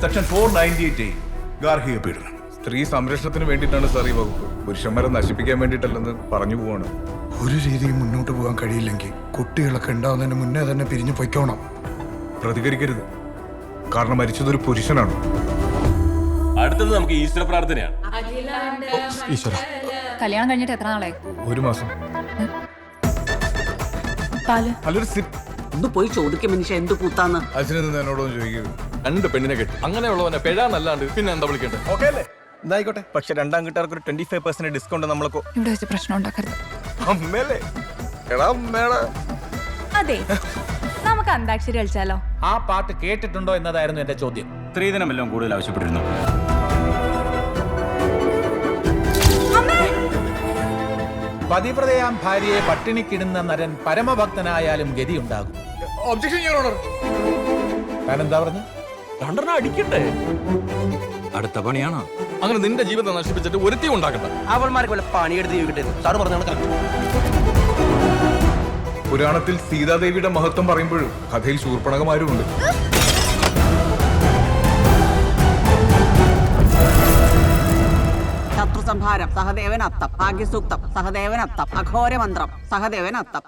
Section 498A ഗാർഹിക പീഡനം. സ്ത്രീ സംരക്ഷണത്തിന് വേണ്ടിയിട്ടാണ് സാർ ഈ വകുപ്പ്. പുരുഷന്മാരെ നശിപ്പിക്കാൻ വേണ്ടിയിട്ടല്ലെന്ന് പറഞ്ഞു പോവാണ്. ഒരു രീതിയും മുന്നോട്ട് പോകാൻ കഴിയില്ലെങ്കിൽ കുട്ടികളൊക്കെ ഉണ്ടാവുന്നതിന് മുന്നേ തന്നെ പിരിഞ്ഞു പൊയ്ക്കോണം. പ്രതികരിക്കരുത്, കാരണം മരിച്ചതൊരു പുരുഷനാണ്. അടുത്തത് നമുക്ക് ഈശ്വര പ്രാർത്ഥനയാണ്. ഈശ്വര, കല്യാണം കഴിഞ്ഞിട്ട് എത്ര നാളായി? 1 മാസം. പാല് നല്ലൊരു ഒന്ന് പോയി ചോദിക്കും മനുഷ്യ എന്ത് കൂത്താന്ന്. അച്ഛനെ നിന്ന് എന്നോടൊന്നും ചോദിക്കരുത്. 2 പെണ്ണിനെ കെട്ടി അങ്ങനെയുള്ളവനെ പെഴാന്നല്ലാണ്ട് പിന്നെ എന്താ വിളിക്കണ്ടേ? ഓക്കെ അല്ലേ? എന്തായിക്കോട്ടെ. പക്ഷെ 2ാം കിട്ടാർക്ക് ഒരു 25% ഡിസ്കൗണ്ട് നമ്മളൊക്കെ ഇവിടെ വെച്ച് പ്രശ്നം ഉണ്ടാക്കരുത്. അമ്മേലേ എടാ അമ്മേടാ. അതെ, നമുക്ക് അന്താക്ഷരി കളിച്ചാലോ? ആ പാട്ട് കേട്ടിട്ടുണ്ടോ എന്നതായിരുന്നു എന്റെ ചോദ്യം. സ്ത്രീധനമെല്ലാം കൂടുതൽ ആവശ്യപ്പെട്ടിരുന്നു. പതിവ്രതയാം ഭാര്യയെ പട്ടിണിക്കിടുന്ന നരൻ പരമഭക്തനായാലും ഗതിയുണ്ടാകും. Objection your honour. താനെന്താ പറഞ്ഞു? 2 അടിക്കട്ടെ. അടുത്ത പണിയാണോ? അങ്ങനെ നിന്റെ ജീവിതം നശിപ്പിച്ചിട്ട് ഒരുത്തി ഉണ്ടാക്കണ്ട. അവന്മാർക്ക് വല്ല പണിയെടുത്ത് ജീവിക്കട്ടെ. സാറ് പറഞ്ഞാണ് കറക്റ്റ്. പുരാണത്തിൽ സീതാദേവിയുടെ മഹത്വം പറയുമ്പോഴും കഥയിൽ ശൂർപ്പണകമാരുമുണ്ട്. ശത്രു സംഹാരം സഹദേവനത്തം, ഭാഗ്യസൂക്തം സഹദേവനത്തം, അഘോരമന്ത്രം സഹദേവനത്തം.